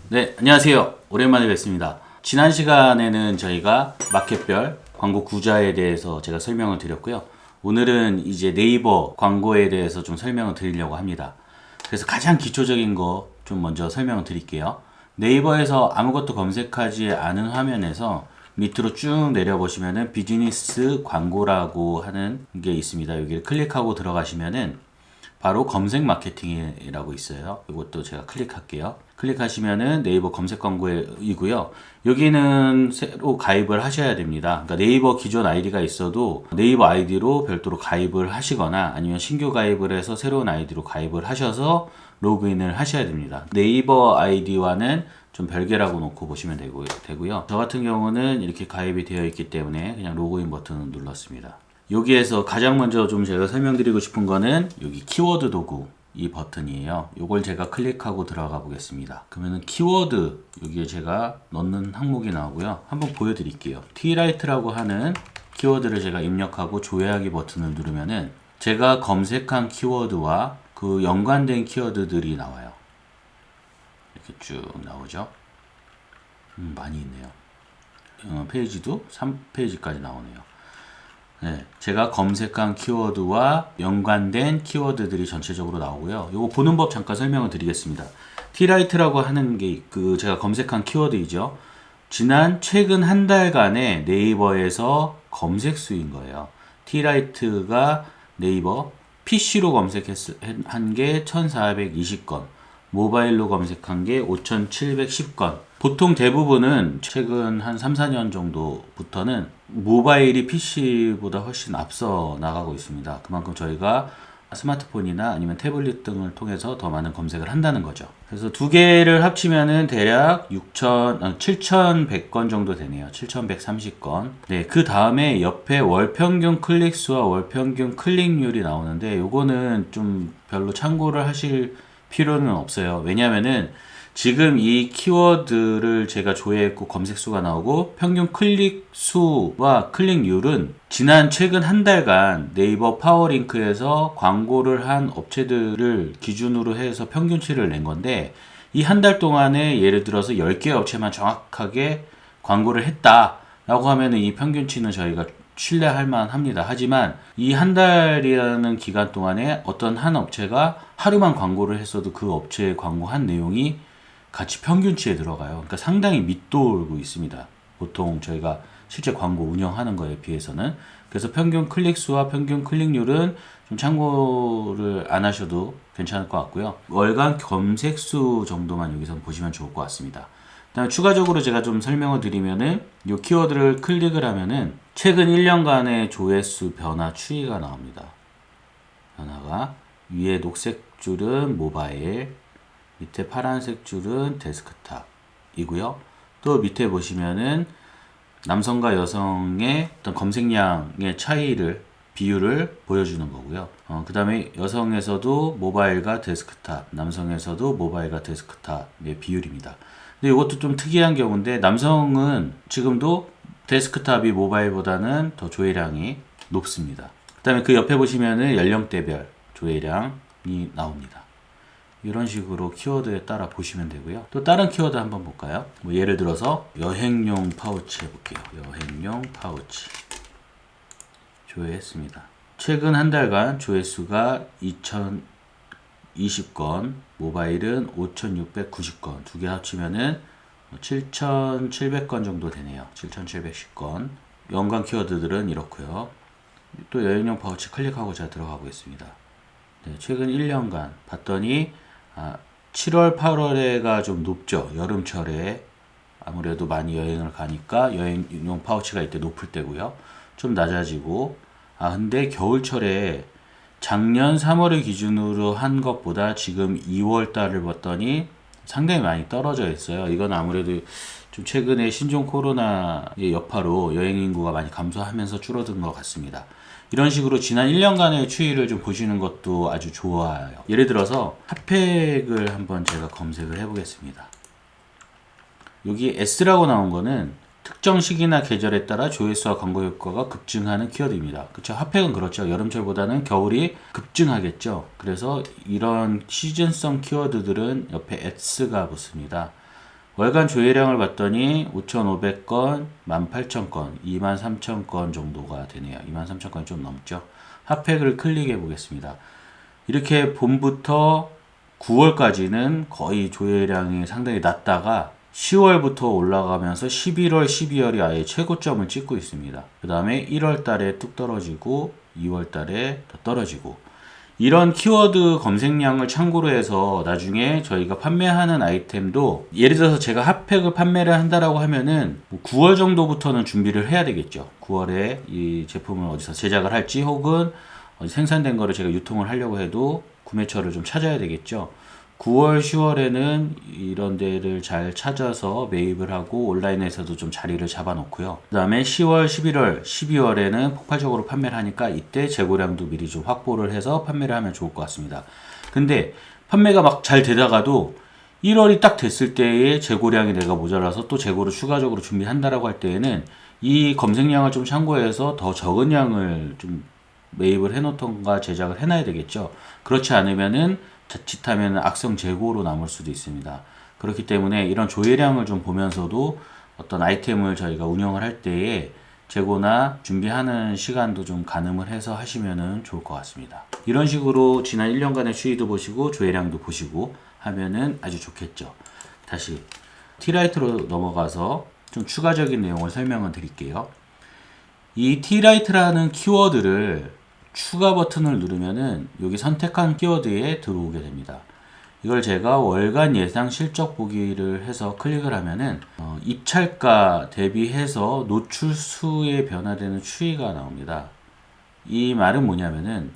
네, 안녕하세요. 오랜만에 뵙습니다. 지난 시간에는 저희가 마켓별 광고 구자에 대해서 제가 설명을 드렸고요. 오늘은 이제 네이버 광고에 대해서 좀 설명을 드리려고 합니다. 그래서 가장 기초적인 거 좀 먼저 설명을 드릴게요. 네이버에서 아무것도 검색하지 않은 화면에서 밑으로 쭉 내려보시면은 비즈니스 광고라고 하는 게 있습니다. 여기를 클릭하고 들어가시면은 바로 검색 마케팅이라고 있어요. 이것도 제가 클릭할게요. 클릭하시면은 네이버 검색 광고이고요. 여기는 새로 가입을 하셔야 됩니다. 그러니까 네이버 기존 아이디가 있어도 네이버 아이디로 별도로 가입을 하시거나 아니면 신규 가입을 해서 새로운 아이디로 가입을 하셔서 로그인을 하셔야 됩니다. 네이버 아이디와는 좀 별개라고 놓고 보시면 되고요. 저 같은 경우는 이렇게 가입이 되어 있기 때문에 그냥 로그인 버튼을 눌렀습니다. 여기에서 가장 먼저 좀 제가 설명드리고 싶은 거는 여기 키워드 도구 이 버튼이에요. 이걸 제가 클릭하고 들어가 보겠습니다. 그러면은 키워드 여기에 제가 넣는 항목이 나오고요. 한번 보여드릴게요. Twrite라고 하는 키워드를 제가 입력하고 조회하기 버튼을 누르면은 제가 검색한 키워드와 그 연관된 키워드들이 나와요. 이렇게 쭉 나오죠. 많이 있네요. 페이지도 3페이지까지 나오네요. 네, 제가 검색한 키워드와 연관된 키워드들이 전체적으로 나오고요. 이거 보는 법 잠깐 설명을 드리겠습니다. Twrite라고 하는 게 제가 검색한 키워드이죠. 최근 한 달간의 네이버에서 검색 수인 거예요. Twrite가 네이버 PC로 검색한 게 1420건, 모바일로 검색한 게 5710건. 보통 대부분은 최근 한 3, 4년 정도부터는 모바일이 PC보다 훨씬 앞서 나가고 있습니다. 그만큼 저희가 스마트폰이나 아니면 태블릿 등을 통해서 더 많은 검색을 한다는 거죠. 그래서 두 개를 합치면은 대략 7,100건 정도 되네요. 7,130건. 네, 그 다음에 옆에 월 평균 클릭 수와 월 평균 클릭률이 나오는데 요거는 좀 별로 참고를 하실 필요는 없어요. 왜냐면은 지금 이 키워드를 제가 조회했고 검색 수가 나오고 평균 클릭 수와 클릭률은 최근 한 달간 네이버 파워링크에서 광고를 한 업체들을 기준으로 해서 평균치를 낸 건데 이 한 달 동안에 예를 들어서 10개 업체만 정확하게 광고를 했다라고 하면은 이 평균치는 저희가 신뢰할 만합니다. 하지만 이 한 달이라는 기간 동안에 어떤 한 업체가 하루만 광고를 했어도 그 업체의 광고한 내용이 같이 평균치에 들어가요. 그러니까 상당히 밑돌고 있습니다. 보통 저희가 실제 광고 운영하는 거에 비해서는. 그래서 평균 클릭 수와 평균 클릭률은 좀 참고를 안 하셔도 괜찮을 것 같고요. 월간 검색 수 정도만 여기서 보시면 좋을 것 같습니다. 그다음에 추가적으로 제가 좀 설명을 드리면은 이 키워드를 클릭을 하면은 최근 1년간의 조회수 변화 추이가 나옵니다. 변화가 위에 녹색 줄은 모바일, 밑에 파란색 줄은 데스크탑이고요. 또 밑에 보시면은 남성과 여성의 어떤 검색량의 비율을 보여주는 거고요. 그 다음에 여성에서도 모바일과 데스크탑, 남성에서도 모바일과 데스크탑의 비율입니다. 근데 이것도 좀 특이한 경우인데 남성은 지금도 데스크탑이 모바일보다는 더 조회량이 높습니다. 그 다음에 그 옆에 보시면은 연령대별 조회량이 나옵니다. 이런 식으로 키워드에 따라 보시면 되고요. 또 다른 키워드 한번 볼까요? 뭐 예를 들어서 여행용 파우치 해볼게요. 여행용 파우치 조회했습니다. 최근 한 달간 조회수가 2020건, 모바일은 5690건, 두 개 합치면은 7700건 정도 되네요. 7710건. 연관 키워드들은 이렇고요. 또 여행용 파우치 클릭하고 제가 들어가 보겠습니다. 네, 최근 1년간 봤더니 7월, 8월에가 좀 높죠. 여름철에 아무래도 많이 여행을 가니까 여행용 파우치가 이때 높을 때고요. 좀 낮아지고 근데 겨울철에 작년 3월을 기준으로 한 것보다 지금 2월 달을 봤더니 상당히 많이 떨어져 있어요. 이건 아무래도 좀 최근에 신종 코로나의 여파로 여행 인구가 많이 감소하면서 줄어든 것 같습니다. 이런 식으로 지난 1년간의 추이를 좀 보시는 것도 아주 좋아요. 예를 들어서 핫팩을 한번 제가 검색을 해보겠습니다. 여기 S라고 나온 거는 특정 시기나 계절에 따라 조회수와 광고 효과가 급증하는 키워드입니다. 그렇죠? 핫팩은 그렇죠. 여름철보다는 겨울이 급증하겠죠. 그래서 이런 시즌성 키워드들은 옆에 S가 붙습니다. 월간 조회량을 봤더니 5,500건, 18,000건, 23,000건 정도가 되네요. 23,000건이 좀 넘죠. 핫팩을 클릭해 보겠습니다. 이렇게 봄부터 9월까지는 거의 조회량이 상당히 낮다가 10월부터 올라가면서 11월, 12월이 아예 최고점을 찍고 있습니다. 그 다음에 1월 달에 뚝 떨어지고 2월 달에 더 떨어지고, 이런 키워드 검색량을 참고로 해서 나중에 저희가 판매하는 아이템도, 예를 들어서 제가 핫팩을 판매를 한다라고 하면은 9월 정도부터는 준비를 해야 되겠죠. 9월에 이 제품을 어디서 제작을 할지, 혹은 생산된 거를 제가 유통을 하려고 해도 구매처를 좀 찾아야 되겠죠. 9월, 10월에는 이런 데를 잘 찾아서 매입을 하고 온라인에서도 좀 자리를 잡아 놓고요. 그 다음에 10월, 11월, 12월에는 폭발적으로 판매를 하니까 이때 재고량도 미리 좀 확보를 해서 판매를 하면 좋을 것 같습니다. 근데 판매가 막 잘 되다가도 1월이 딱 됐을 때에 재고량이 내가 모자라서 또 재고를 추가적으로 준비한다라고 할 때에는 이 검색량을 좀 참고해서 더 적은 양을 좀 매입을 해놓던가 제작을 해놔야 되겠죠. 그렇지 않으면은 자칫하면 악성 재고로 남을 수도 있습니다. 그렇기 때문에 이런 조회량을 좀 보면서도 어떤 아이템을 저희가 운영을 할 때에 재고나 준비하는 시간도 좀 가늠을 해서 하시면은 좋을 것 같습니다. 이런 식으로 지난 1년간의 추이도 보시고 조회량도 보시고 하면은 아주 좋겠죠. 다시 T라이트로 넘어가서 좀 추가적인 내용을 설명을 드릴게요. 이 T라이트라는 키워드를 추가 버튼을 누르면은 여기 선택한 키워드에 들어오게 됩니다. 이걸 제가 월간 예상 실적 보기를 해서 클릭을 하면은 입찰가 대비해서 노출수에 변화되는 추이가 나옵니다. 이 말은 뭐냐면은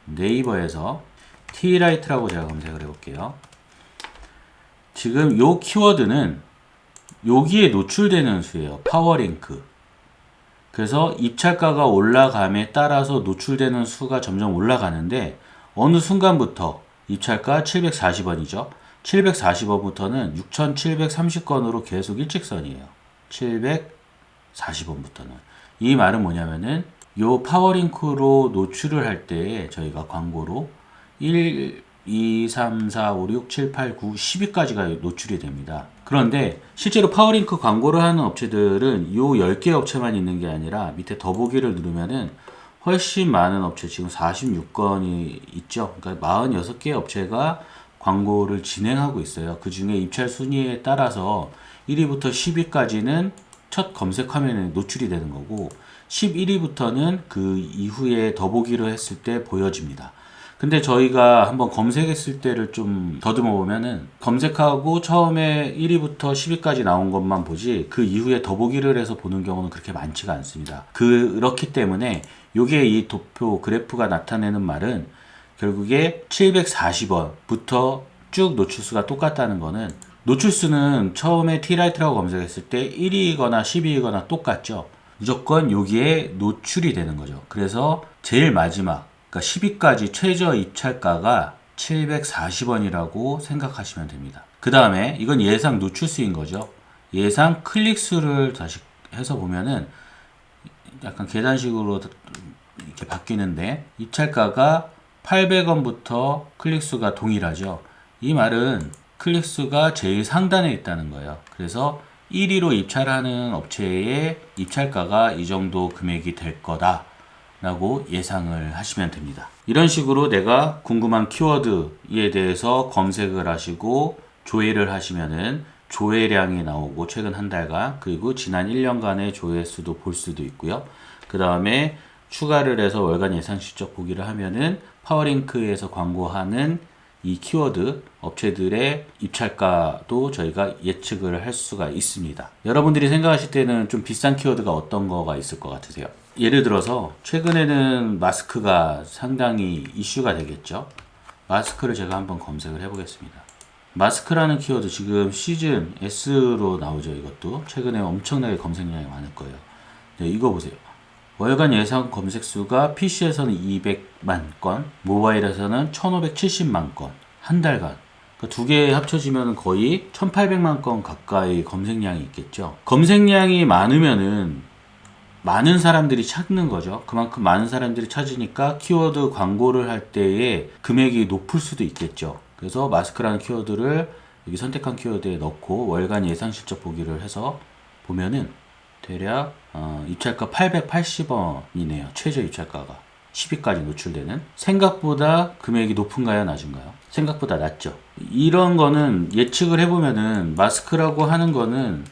네이버에서 T라이트라고 제가 검색을 해볼게요. 지금 요 키워드는 여기에 노출되는 수예요. 파워링크. 그래서 입찰가가 올라감에 따라서 노출되는 수가 점점 올라가는데, 어느 순간부터 입찰가 740원이죠. 740원부터는 6,730건으로 계속 일직선이에요. 740원부터는. 이 말은 뭐냐면은 요 파워링크로 노출을 할 때 저희가 광고로 1, 2, 3, 4, 5, 6, 7, 8, 9, 10위까지가 노출이 됩니다. 그런데 실제로 파워링크 광고를 하는 업체들은 요 10개 업체만 있는 게 아니라 밑에 더보기를 누르면은 훨씬 많은 업체, 지금 46건이 있죠. 그러니까 46개 업체가 광고를 진행하고 있어요. 그 중에 입찰 순위에 따라서 1위부터 10위까지는 첫 검색 화면에 노출이 되는 거고, 11위부터는 그 이후에 더보기를 했을 때 보여집니다. 근데 저희가 한번 검색했을 때를 좀 더듬어 보면은, 검색하고 처음에 1위부터 10위까지 나온 것만 보지 그 이후에 더보기를 해서 보는 경우는 그렇게 많지가 않습니다. 그렇기 때문에 요게 이 도표 그래프가 나타내는 말은 결국에 740원부터 쭉 노출수가 똑같다는 거는, 노출수는 처음에 T라이트라고 검색했을 때 1위이거나 10위이거나 똑같죠. 무조건 여기에 노출이 되는 거죠. 그래서 제일 마지막, 그러니까 10위까지 최저 입찰가가 740원이라고 생각하시면 됩니다. 그 다음에 이건 예상 노출수인 거죠. 예상 클릭수를 다시 해서 보면은 약간 계단식으로 이렇게 바뀌는데, 입찰가가 800원부터 클릭수가 동일하죠. 이 말은 클릭수가 제일 상단에 있다는 거예요. 그래서 1위로 입찰하는 업체의 입찰가가 이 정도 금액이 될 거다 라고 예상을 하시면 됩니다. 이런 식으로 내가 궁금한 키워드에 대해서 검색을 하시고 조회를 하시면은 조회량이 나오고, 최근 한 달간, 그리고 지난 1년간의 조회수도 볼 수도 있고요. 그 다음에 추가를 해서 월간 예상 실적 보기를 하면은 파워링크에서 광고하는 이 키워드 업체들의 입찰가도 저희가 예측을 할 수가 있습니다. 여러분들이 생각하실 때는 좀 비싼 키워드가 어떤 거가 있을 것 같으세요? 예를 들어서 최근에는 마스크가 상당히 이슈가 되겠죠. 마스크를 제가 한번 검색을 해보겠습니다. 마스크라는 키워드 지금 시즌 S로 나오죠. 이것도 최근에 엄청나게 검색량이 많을 거예요. 네, 이거 보세요. 월간 예상 검색수가 PC에서는 200만 건, 모바일에서는 1570만 건, 한 달간. 그 두 개 합쳐지면 거의 1800만 건 가까이 검색량이 있겠죠. 검색량이 많으면은 많은 사람들이 찾는 거죠. 그만큼 많은 사람들이 찾으니까 키워드 광고를 할 때에 금액이 높을 수도 있겠죠. 그래서 마스크라는 키워드를 여기 선택한 키워드에 넣고 월간 예상 실적 보기를 해서 보면은 대략 입찰가 880원이네요. 최저 입찰가가 10위까지 노출되는. 생각보다 금액이 높은가요, 낮은가요? 생각보다 낮죠. 이런 거는 예측을 해보면은 마스크라고 하는 거는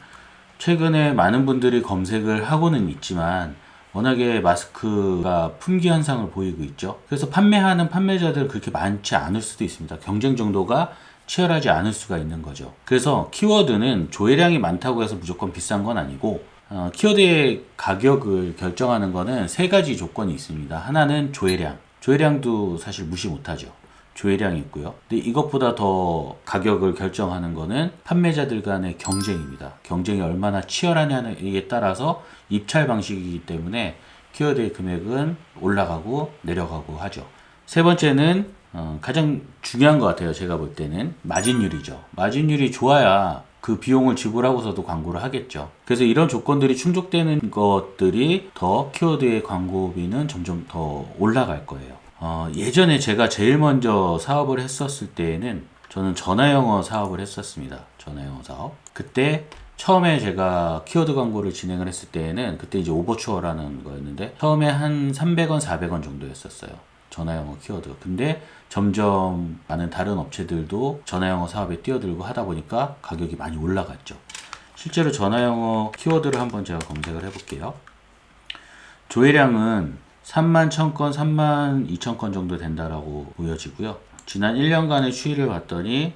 최근에 많은 분들이 검색을 하고는 있지만 워낙에 마스크가 품귀 현상을 보이고 있죠. 그래서 판매하는 판매자들 그렇게 많지 않을 수도 있습니다. 경쟁 정도가 치열하지 않을 수가 있는 거죠. 그래서 키워드는 조회량이 많다고 해서 무조건 비싼 건 아니고 키워드의 가격을 결정하는 거는 세 가지 조건이 있습니다. 하나는 조회량. 조회량도 사실 무시 못하죠. 조회량이 있고요. 근데 이것보다 더 가격을 결정하는 거는 판매자들 간의 경쟁입니다. 경쟁이 얼마나 치열하냐에 따라서 입찰 방식이기 때문에 키워드의 금액은 올라가고 내려가고 하죠. 세 번째는 가장 중요한 것 같아요. 제가 볼 때는 마진율이죠. 마진율이 좋아야 그 비용을 지불하고서도 광고를 하겠죠. 그래서 이런 조건들이 충족되는 것들이 더 키워드의 광고비는 점점 더 올라갈 거예요. 예전에 제가 제일 먼저 사업을 했었을 때에는 저는 전화영어 사업을 했었습니다. 전화영어 사업. 그때 처음에 제가 키워드 광고를 진행을 했을 때에는 그때 이제 오버추어라는 거였는데 처음에 한 300원, 400원 정도였었어요. 전화영어 키워드. 근데 점점 많은 다른 업체들도 전화영어 사업에 뛰어들고 하다 보니까 가격이 많이 올라갔죠. 실제로 전화영어 키워드를 한번 제가 검색을 해볼게요. 조회량은 3만 1000건, 3만 2000건 정도 된다라고 보여지고요. 지난 1년간의 추이를 봤더니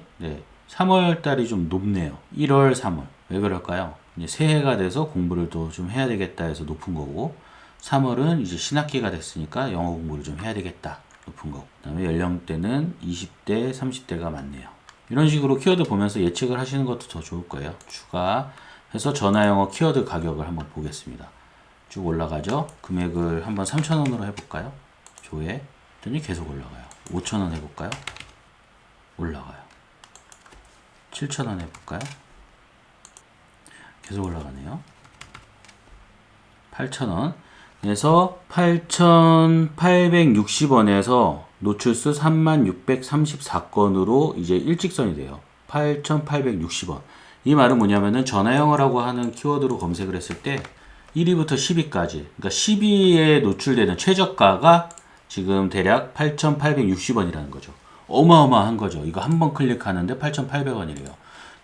3월 달이 좀 높네요. 1월, 3월. 왜 그럴까요? 이제 새해가 돼서 공부를 또 좀 해야 되겠다 해서 높은 거고 3월은 이제 신학기가 됐으니까 영어 공부를 좀 해야 되겠다. 높은 거고. 그 다음에 연령대는 20대, 30대가 많네요. 이런 식으로 키워드 보면서 예측을 하시는 것도 더 좋을 거예요. 추가해서 전화영어 키워드 가격을 한번 보겠습니다. 쭉 올라가죠. 금액을 한번 3,000원으로 해볼까요? 조회 했더니 계속 올라가요. 5,000원 해볼까요? 올라가요. 7,000원 해볼까요? 계속 올라가네요. 8,000원 에서 8,860원에서 노출수 3634건으로 이제 일직선이 돼요. 8,860원. 이 말은 뭐냐면은 전화영어라고 하는 키워드로 검색을 했을 때 1위부터 10위까지, 그러니까 10위에 노출되는 최저가가 지금 대략 8,860원이라는 거죠. 어마어마한 거죠. 이거 한 번 클릭하는데 8,800원이래요.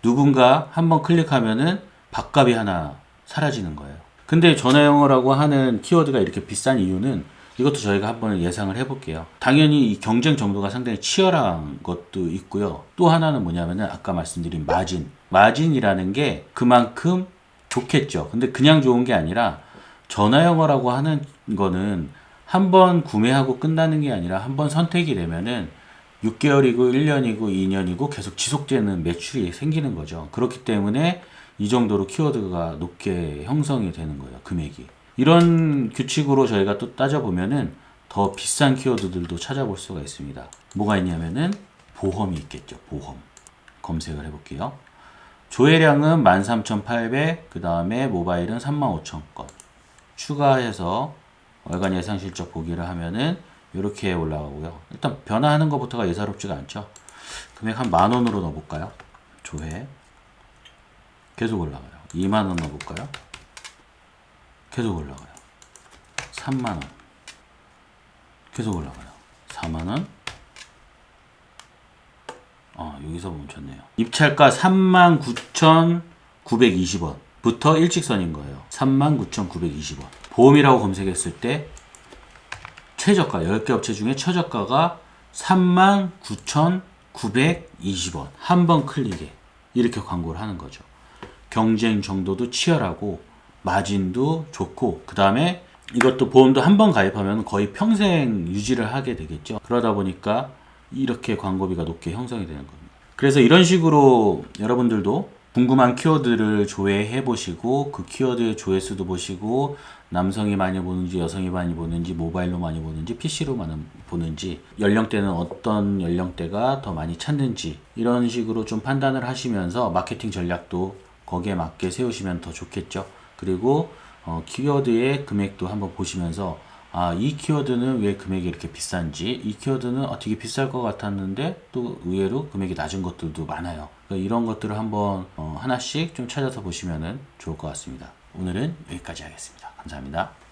누군가 한 번 클릭하면은 밥값이 하나 사라지는 거예요. 근데 전화영어라고 하는 키워드가 이렇게 비싼 이유는 이것도 저희가 한번 예상을 해볼게요. 당연히 이 경쟁 정도가 상당히 치열한 것도 있고요. 또 하나는 뭐냐면은 아까 말씀드린 마진. 마진이라는 게 그만큼 좋겠죠. 근데 그냥 좋은 게 아니라 전화영어라고 하는 거는 한 번 구매하고 끝나는 게 아니라 한 번 선택이 되면은 6개월이고 1년이고 2년이고 계속 지속되는 매출이 생기는 거죠. 그렇기 때문에 이 정도로 키워드가 높게 형성이 되는 거예요. 금액이. 이런 규칙으로 저희가 또 따져보면은 더 비싼 키워드들도 찾아볼 수가 있습니다. 뭐가 있냐면은 보험이 있겠죠. 보험. 검색을 해볼게요. 조회량은 13,800, 그 다음에 모바일은 35,000건. 추가해서 월간 예상 실적 보기를 하면은 이렇게 올라가고요. 일단 변화하는 것부터가 예사롭지가 않죠. 금액 한 10,000원으로 넣어볼까요? 조회. 계속 올라가요. 20,000원 넣어볼까요? 계속 올라가요. 30,000원. 계속 올라가요. 40,000원. 여기서 멈췄네요. 입찰가 39,920원부터 일직선인 거예요. 39,920원. 보험이라고 검색했을 때 최저가, 10개 업체 중에 최저가가 39,920원. 한 번 클릭에 이렇게 광고를 하는 거죠. 경쟁 정도도 치열하고 마진도 좋고 그 다음에 이것도 보험도 한 번 가입하면 거의 평생 유지를 하게 되겠죠. 그러다 보니까 이렇게 광고비가 높게 형성이 되는 겁니다. 그래서 이런 식으로 여러분들도 궁금한 키워드를 조회해 보시고 그 키워드의 조회수도 보시고 남성이 많이 보는지 여성이 많이 보는지 모바일로 많이 보는지 PC로 많이 보는지 연령대는 어떤 연령대가 더 많이 찾는지 이런 식으로 좀 판단을 하시면서 마케팅 전략도 거기에 맞게 세우시면 더 좋겠죠. 그리고 키워드의 금액도 한번 보시면서 아, 이 키워드는 왜 금액이 이렇게 비싼지, 이 키워드는 되게 비쌀 것 같았는데 또 의외로 금액이 낮은 것들도 많아요. 그러니까 이런 것들을 한번 하나씩 좀 찾아서 보시면 좋을 것 같습니다. 오늘은 여기까지 하겠습니다. 감사합니다.